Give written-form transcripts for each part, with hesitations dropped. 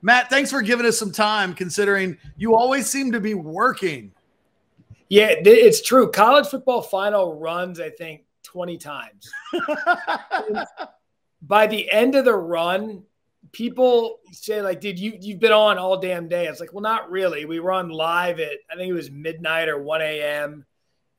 Matt, thanks for giving us some time, considering you always seem to be working. Yeah, it's true. College football final runs, I think, 20 times. By the end of the run, people say, like, dude, you've been on all damn day. It's like, well, not really. We run live at, I think it was midnight or 1 a.m.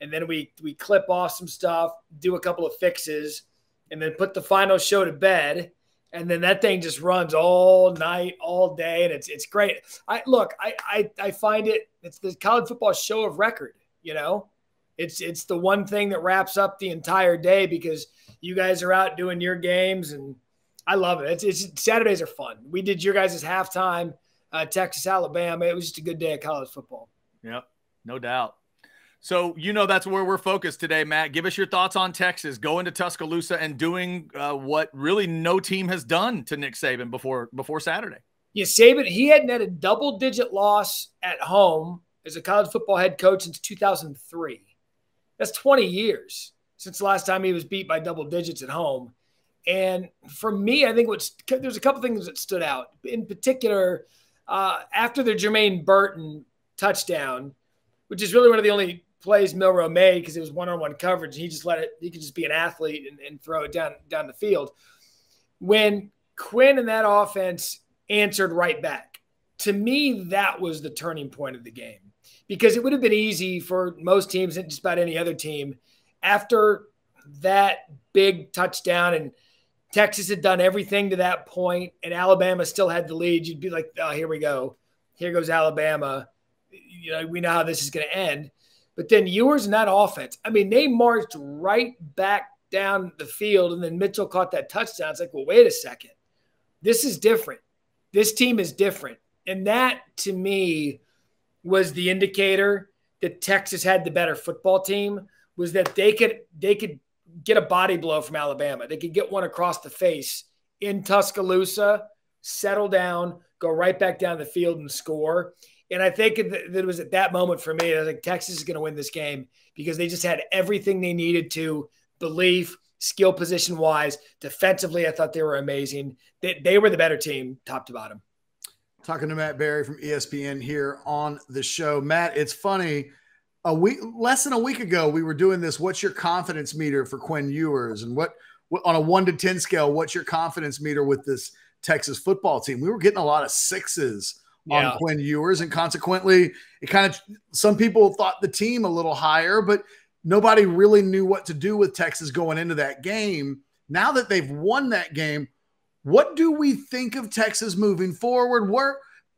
And then we clip off some stuff, do a couple of fixes, and then put the final show to bed. And then that thing just runs all night, all day, and it's great. I find it's the college football show of record. You know, it's the one thing that wraps up the entire day because you guys are out doing your games, and I love it. It's Saturdays are fun. We did your guys' halftime, Texas, Alabama. It was just a good day of college football. Yep, no doubt. So, that's where we're focused today, Matt. Give us your thoughts on Texas going to Tuscaloosa and doing what really no team has done to Nick Saban before Saturday. Yeah, Saban, he hadn't had a double-digit loss at home as a college football head coach since 2003. That's 20 years since the last time he was beat by double digits at home. And for me, I think there's a couple things that stood out. In particular, after the Jermaine Burton touchdown, which is really one of the only plays Milroe made because it was one-on-one coverage. He just he could just be an athlete and throw it down the field. When Quinn and that offense answered right back, to me, that was the turning point of the game because it would have been easy for most teams and just about any other team after that big touchdown and Texas had done everything to that point and Alabama still had the lead. You'd be like, oh, here we go. Here goes Alabama. We know how this is going to end. But then Ewers and that offense, I mean, they marched right back down the field, and then Mitchell caught that touchdown. It's like, well, wait a second. This is different. This team is different. And that, to me, was the indicator that Texas had the better football team, was that they could get a body blow from Alabama. They could get one across the face in Tuscaloosa, settle down, go right back down the field and score. And I think that it was at that moment for me, I was like, Texas is going to win this game because they just had everything they needed to, belief, skill position-wise. Defensively, I thought they were amazing. They were the better team, top to bottom. Talking to Matt Barrie from ESPN here on the show. Matt, it's funny. Less than a week ago, we were doing this, what's your confidence meter for Quinn Ewers? And what on a 1 to 10 scale, what's your confidence meter with this Texas football team? We were getting a lot of sixes on Quinn Ewers, and consequently, some people thought the team a little higher, but nobody really knew what to do with Texas going into that game. Now that they've won that game, what do we think of Texas moving forward?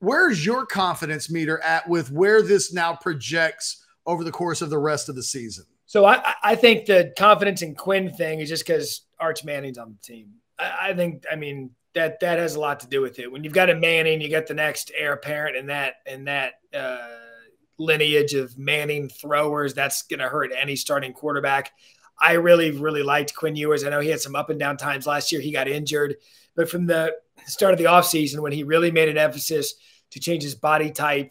Where's your confidence meter at with where this now projects over the course of the rest of the season? So I think the confidence in Quinn thing is just because Arch Manning's on the team. I mean, that has a lot to do with it. When you've got a Manning, you got the next heir apparent in that lineage of Manning throwers. That's going to hurt any starting quarterback. I really, really liked Quinn Ewers. I know he had some up and down times last year. He got injured. But from the start of the offseason, when he really made an emphasis to change his body type,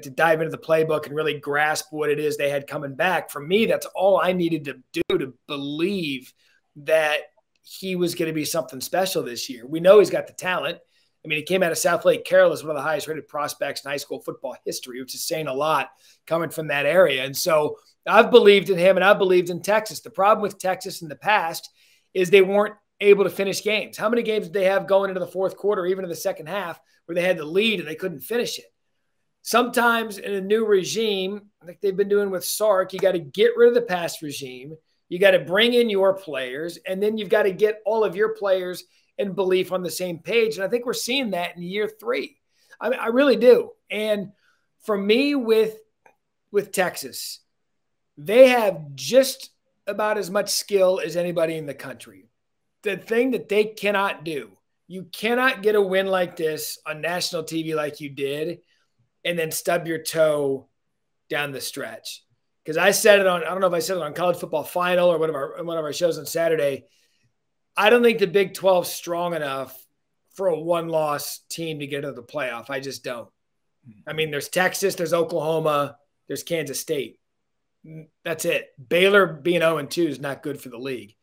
to dive into the playbook and really grasp what it is they had coming back, for me, that's all I needed to do to believe that he was going to be something special this year. We know he's got the talent. I mean, he came out of South Lake Carroll as one of the highest rated prospects in high school football history, which is saying a lot coming from that area. And so I've believed in him and I've believed in Texas. The problem with Texas in the past is they weren't able to finish games. How many games did they have going into the fourth quarter, even in the second half, where they had the lead and they couldn't finish it? Sometimes in a new regime, like they've been doing with Sark, you got to get rid of the past regime. You got to bring in your players, and then you've got to get all of your players in belief on the same page. And I think we're seeing that in year 3. I really do. And for me with Texas, they have just about as much skill as anybody in the country. The thing that they cannot do, you cannot get a win like this on national TV like you did and then stub your toe down the stretch. Because I said it on, I don't know if I said it on College Football Final or one of our shows on Saturday. I don't think the Big 12 is strong enough for a one-loss team to get into the playoff. I just don't. I mean, there's Texas, there's Oklahoma, there's Kansas State. That's it. Baylor being 0-2 is not good for the league.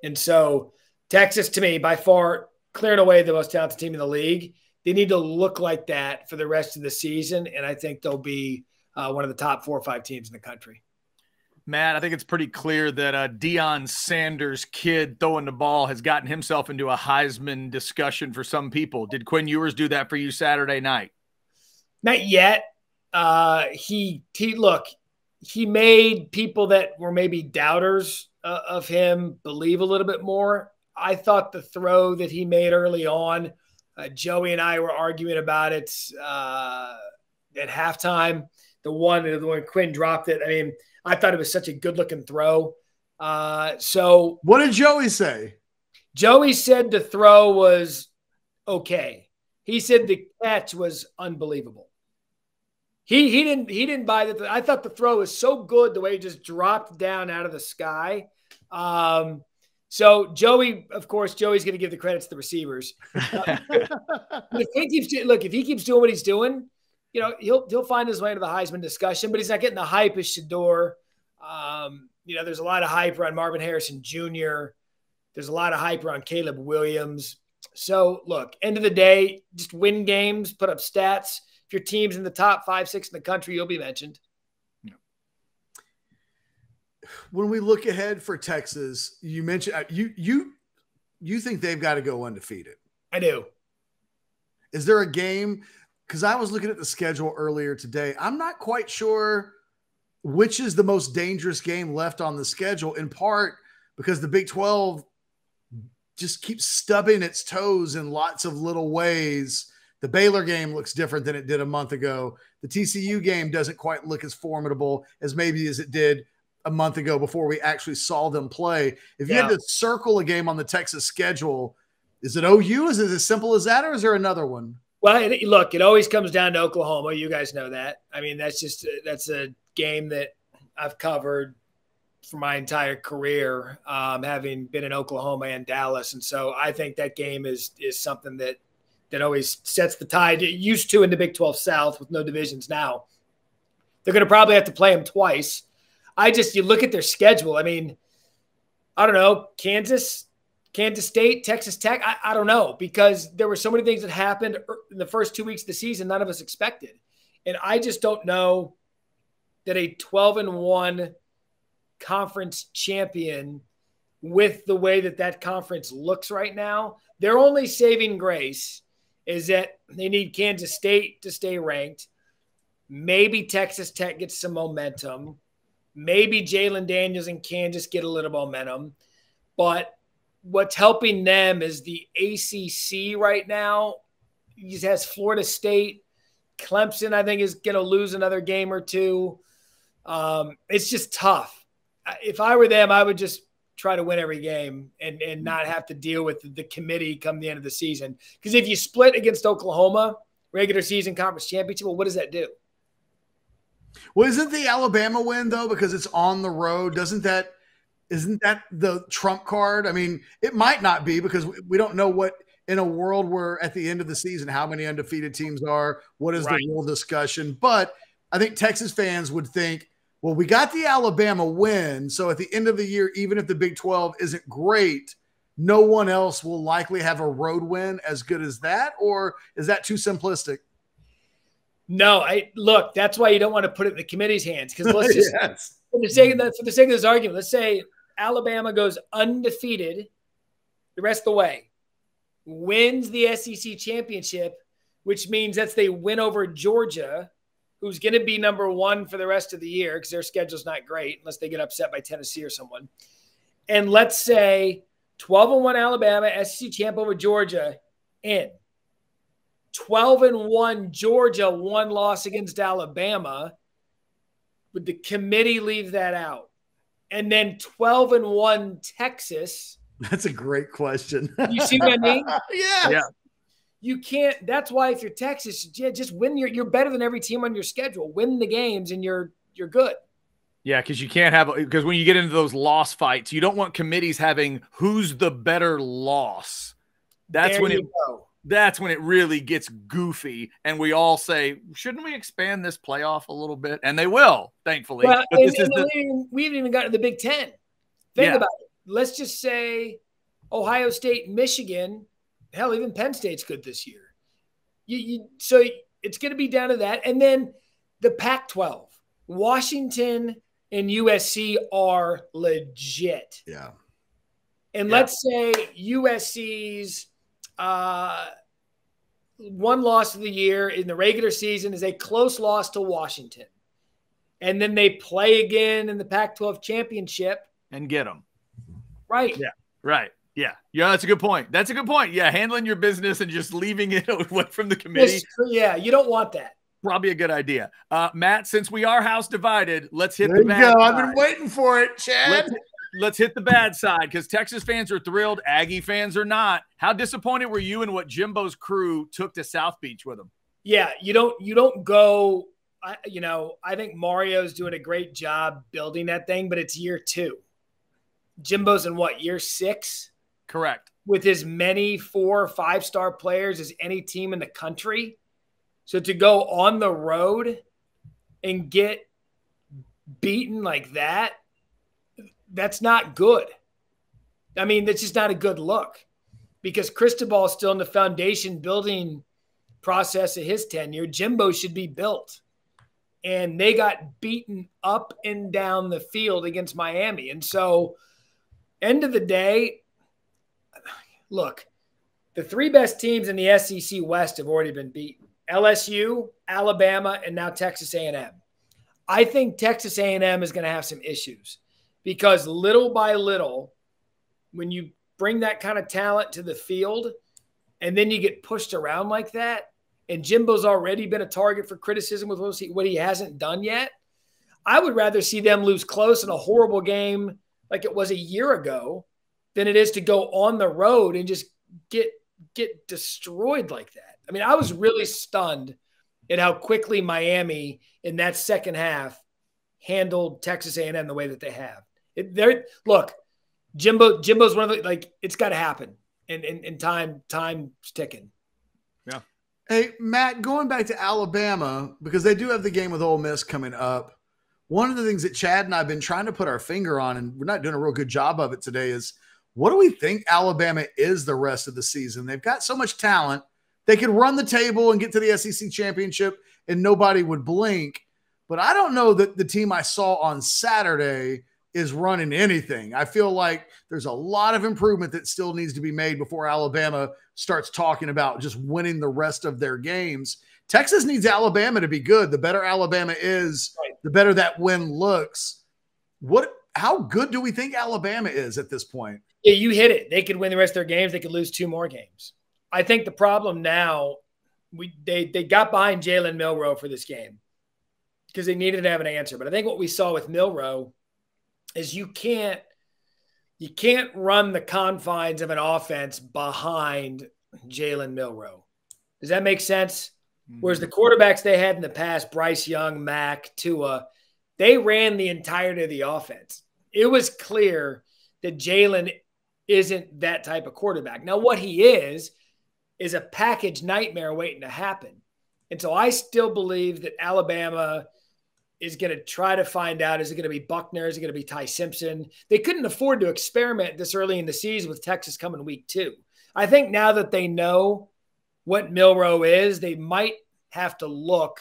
And so Texas, to me, by far, clearing away the most talented team in the league. They need to look like that for the rest of the season, and I think they'll be one of the top 4 or 5 teams in the country. Matt, I think it's pretty clear that Deion Sanders' kid throwing the ball has gotten himself into a Heisman discussion for some people. Did Quinn Ewers do that for you Saturday night? Not yet. He made people that were maybe doubters of him believe a little bit more. I thought the throw that he made early on, Joey and I were arguing about it at halftime. The one when Quinn dropped it. I mean, I thought it was such a good-looking throw. So what did Joey say? Joey said the throw was okay. He said the catch was unbelievable. He didn't buy that. I thought the throw was so good the way it just dropped down out of the sky. So Joey, of course, Joey's going to give the credit to the receivers. If he keeps doing what he's doing, you know, he'll find his way into the Heisman discussion, but he's not getting the hype as Shador. You know, there's a lot of hype around Marvin Harrison Jr. There's a lot of hype around Caleb Williams. So look, end of the day, just win games, put up stats. If your team's in the top 5, 6 in the country, you'll be mentioned. When we look ahead for Texas, you mentioned you think they've got to go undefeated. I do. Is there a game? Because I was looking at the schedule earlier today. I'm not quite sure which is the most dangerous game left on the schedule, in part because the Big 12 just keeps stubbing its toes in lots of little ways. The Baylor game looks different than it did a month ago. The TCU game doesn't quite look as formidable as maybe as it did a month ago before we actually saw them play. If you had to circle a game on the Texas schedule, is it OU? Is it as simple as that, or is there another one? Well, look, it always comes down to Oklahoma. You guys know that. I mean, that's a game that I've covered for my entire career, having been in Oklahoma and Dallas. And so I think that game is something that always sets the tide. It used to in the Big 12 South with no divisions now. They're going to probably have to play them twice. You look at their schedule. I mean, I don't know, Kansas State, Texas Tech. I don't know, because there were so many things that happened in the first 2 weeks of the season none of us expected. And I just don't know that a 12-1 conference champion, with the way that conference looks right now, their only saving grace is that they need Kansas State to stay ranked. Maybe Texas Tech gets some momentum. Maybe Jalen Daniels and Kansas get a little momentum. But what's helping them is the ACC right now. He has Florida State. Clemson, I think, is going to lose another game or two. It's just tough. If I were them, I would just try to win every game and not have to deal with the committee come the end of the season. Because if you split against Oklahoma, regular season conference championship, well, what does that do? Well, isn't the Alabama win, though, because it's on the road? Isn't that the trump card? I mean, it might not be, because we don't know what, in a world where at the end of the season, how many undefeated teams are, what is the real discussion? But I think Texas fans would think, well, we got the Alabama win, so at the end of the year, even if the Big 12 isn't great, no one else will likely have a road win as good as that? Or is that too simplistic? No, look, that's why you don't want to put it in the committee's hands. Because let's just, for the sake of this argument, let's say Alabama goes undefeated the rest of the way, wins the SEC championship, which means that they win over Georgia, who's going to be number 1 for the rest of the year because their schedule's not great unless they get upset by Tennessee or someone. And let's say 12-1 Alabama, SEC champ over Georgia, in 12-1 Georgia, 1 loss against Alabama. Would the committee leave that out? And then 12-1 Texas. That's a great question. You see what I mean? Yeah. You can't. That's why if you're Texas, just win. You're better than every team on your schedule. Win the games, and you're good. Yeah, because you can't have, because when you get into those loss fights, you don't want committees having who's the better loss. That's when it really gets goofy, and we all say, shouldn't we expand this playoff a little bit? And they will, thankfully. Well, we haven't even gotten to the Big Ten. Think about it. Let's just say Ohio State and Michigan. Hell, even Penn State's good this year. So it's going to be down to that. And then the Pac-12, Washington and USC are legit. Yeah. And let's say USC's one loss of the year in the regular season is a close loss to Washington. And then they play again in the Pac-12 championship. And get them. Right. Yeah. Right. Yeah. Yeah. That's a good point. That's a good point. Yeah. Handling your business and just leaving it away from the committee. Yeah. You don't want that. Probably a good idea. Matt, since we are house divided, let's hit there the you bad go. side. I've been waiting for it, Chad. Let's hit the bad side because Texas fans are thrilled. Aggie fans are not. How disappointed were you in what Jimbo's crew took to South Beach with them? Yeah. You don't go, I think Mario's doing a great job building that thing, but it's year 2. Jimbo's in what, year 6? Correct. With as many 4 or 5-star players as any team in the country. So to go on the road and get beaten like that, that's not good. I mean, that's just not a good look because Cristobal is still in the foundation building process of his tenure. Jimbo should be built. And they got beaten up and down the field against Miami. And so, end of the day, look, the 3 best teams in the SEC West have already been beaten. LSU, Alabama, and now Texas A&M. I think Texas A&M is going to have some issues because little by little, when you bring that kind of talent to the field and then you get pushed around like that, and Jimbo's already been a target for criticism with what he hasn't done yet, I would rather see them lose close in a horrible game like it was a year ago than it is to go on the road and just get destroyed like that. I mean, I was really stunned at how quickly Miami in that second half handled Texas A&M the way that they have. Look, Jimbo's one of the, like, it's got to happen, and time's ticking. Yeah. Hey, Matt, going back to Alabama, because they do have the game with Ole Miss coming up, one of the things that Chad and I have been trying to put our finger on, and we're not doing a real good job of it today, is what do we think Alabama is the rest of the season? They've got so much talent. They could run the table and get to the SEC championship and nobody would blink. But I don't know that the team I saw on Saturday is running anything. I feel like there's a lot of improvement that still needs to be made before Alabama starts talking about just winning the rest of their games. Texas needs Alabama to be good. The better Alabama is, the better that win looks. How good do we think Alabama is at this point? Yeah, you hit it. They could win the rest of their games. They could lose 2 more games. I think the problem now, they got behind Jalen Milroe for this game because they needed to have an answer. But I think what we saw with Milroe is you can't run the confines of an offense behind Jalen Milroe. Does that make sense? Whereas the quarterbacks they had in the past, Bryce Young, Mack, Tua, they ran the entirety of the offense. It was clear that Jalen isn't that type of quarterback. Now, what he is a package nightmare waiting to happen. And so I still believe that Alabama is going to try to find out, is it going to be Buckner? Is it going to be Ty Simpson? They couldn't afford to experiment this early in the season with Texas coming week 2. I think now that they know what Milroe is, they might have to look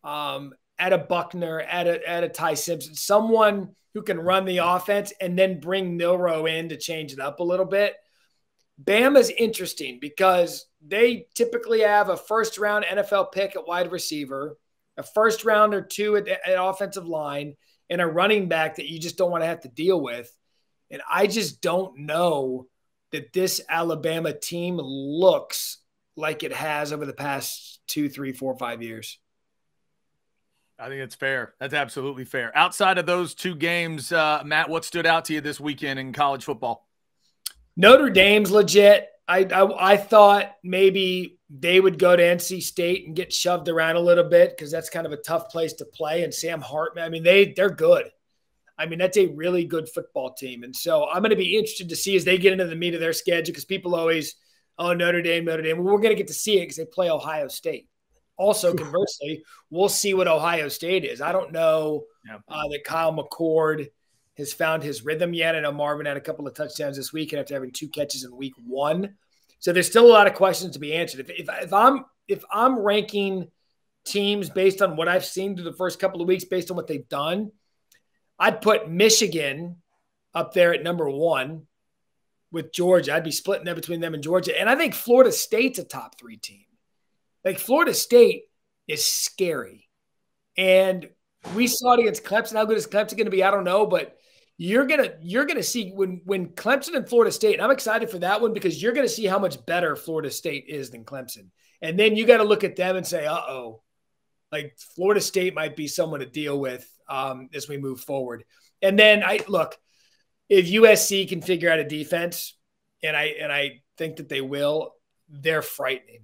at a Buckner, at a Ty Simpson, someone who can run the offense and then bring Milroe in to change it up a little bit. Bama's interesting because they typically have a first-round NFL pick at wide receiver, a first round or 2 at offensive line, and a running back that you just don't want to have to deal with. And I just don't know that this Alabama team looks like it has over the past 2, 3, 4, 5 years. I think it's fair. That's absolutely fair. Outside of those 2 games, Matt, what stood out to you this weekend in college football? Notre Dame's legit. I thought maybe they would go to NC State and get shoved around a little bit because that's kind of a tough place to play. And Sam Hartman, I mean, they're good. I mean, that's a really good football team. And so I'm going to be interested to see as they get into the meat of their schedule because people always, Notre Dame. Well, we're going to get to see it because they play Ohio State. Also, conversely, we'll see what Ohio State is. I don't know that Kyle McCord has found his rhythm yet. I know Marvin had a couple of touchdowns this week after having 2 catches in week 1. So there's still a lot of questions to be answered. If I'm if I'm ranking teams based on what I've seen through the first couple of weeks, based on what they've done, I'd put Michigan up there at number 1 with Georgia. I'd be splitting that between them and Georgia. And I think Florida State's a top 3 team. Like, Florida State is scary. And we saw it against Clemson. How good is Clemson going to be? I don't know, but you're gonna see when Clemson and Florida State, and I'm excited for that one because you're gonna see how much better Florida State is than Clemson. And then you got to look at them and say, like, Florida State might be someone to deal with as we move forward. And then if USC can figure out a defense, and I think that they will, they're frightening.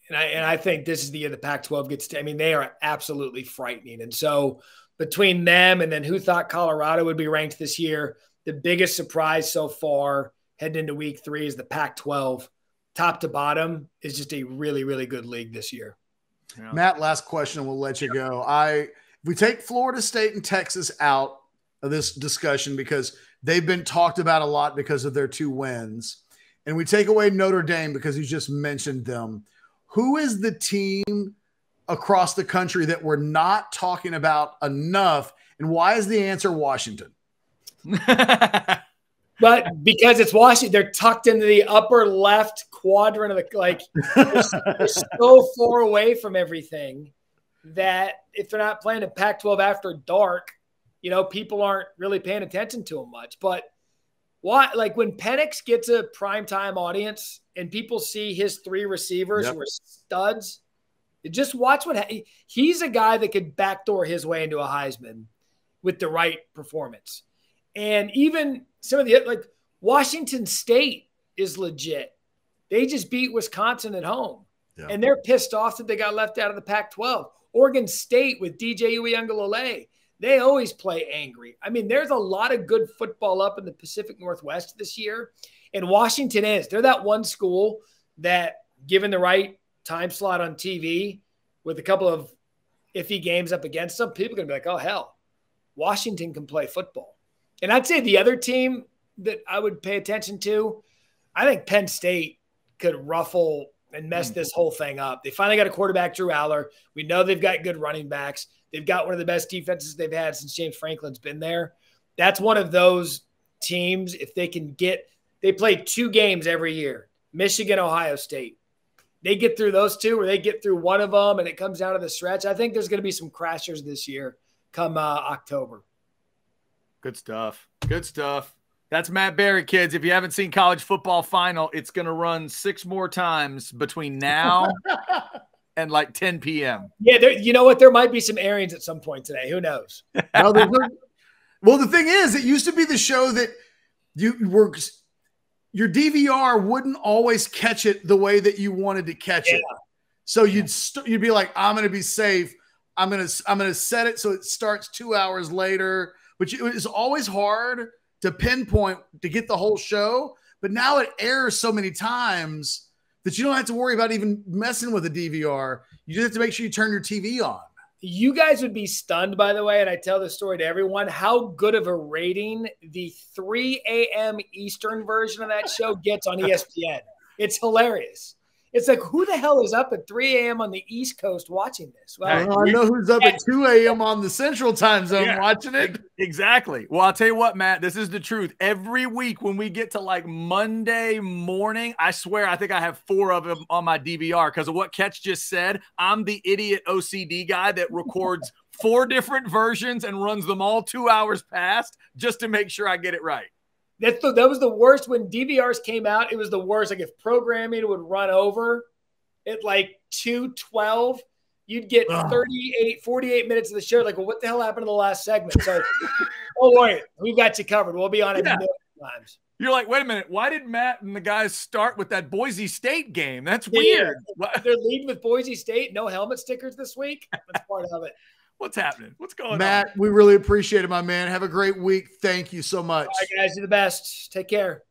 And I think this is the year the Pac-12 gets to. I mean, they are absolutely frightening. And so between them and then who thought Colorado would be ranked this year, the biggest surprise so far heading into week 3 is the Pac-12. Top to bottom is just a really, really good league this year. Yeah. Matt, last question, we'll let you go. If we take Florida State and Texas out of this discussion because they've been talked about a lot because of their 2 wins, and we take away Notre Dame because you just mentioned them, who is the team across the country that we're not talking about enough, and why is the answer Washington? But because it's Washington, they're tucked into the upper left quadrant of they're so far away from everything that if they're not playing in Pac-12 after dark, people aren't really paying attention to them much. But when Penix gets a primetime audience and people see his 3 receivers who are studs, just watch he's a guy that could backdoor his way into a Heisman with the right performance. And even some of the Washington State is legit. They just beat Wisconsin at home. Yeah. And they're pissed off that they got left out of the Pac-12. Oregon State with DJ Uiagalelei, they always play angry. I mean, there's a lot of good football up in the Pacific Northwest this year. And Washington they're that one school that, given the right time slot on TV with a couple of iffy games up against them, people are going to be like, oh, hell, Washington can play football. And I'd say the other team that I would pay attention to, I think Penn State could ruffle and mess this whole thing up. They finally got a quarterback, Drew Aller. We know they've got good running backs. They've got one of the best defenses they've had since James Franklin's been there. That's one of those teams, if they can they play 2 games every year, Michigan, Ohio State. They get through those 2 or they get through one of them and it comes down to the stretch. I think there's going to be some crashers this year come October. Good stuff. Good stuff. That's Matt Barrie, kids. If you haven't seen College Football Final, it's going to run 6 more times between now and 10 p.m. Yeah, you know what? There might be some airings at some point today. Who knows? Well, the thing is, it used to be the show that your DVR wouldn't always catch it the way that you wanted to catch it. So you'd be like, I'm going to be safe. I'm going to set it so it starts 2 hours later. But it's always hard to pinpoint to get the whole show. But now it airs so many times that you don't have to worry about even messing with a DVR. You just have to make sure you turn your TV on. You guys would be stunned, by the way, and I tell this story to everyone, how good of a rating the 3 a.m. Eastern version of that show gets on ESPN. It's hilarious. It's like, who the hell is up at 3 a.m. on the East Coast watching this? Well, I know who's up at 2 a.m. on the Central Time Zone watching it. Exactly. Well, I'll tell you what, Matt, this is the truth. Every week when we get to Monday morning, I swear I think I have 4 of them on my DVR because of what Ketch just said. I'm the idiot OCD guy that records 4 different versions and runs them all 2 hours past just to make sure I get it right. That was the worst. When DVRs came out, it was the worst. Like, if programming would run over at 2:12, you'd get 48 minutes of the show. Like, well, what the hell happened to the last segment? So, don't worry, we've got you covered. We'll be on it million times. You're like, wait a minute. Why did Matt and the guys start with that Boise State game? That's weird. They're leading with Boise State. No helmet stickers this week. That's part of it. What's happening? What's going on? Matt, we really appreciate it, my man. Have a great week. Thank you so much. All right, guys. You're the best. Take care.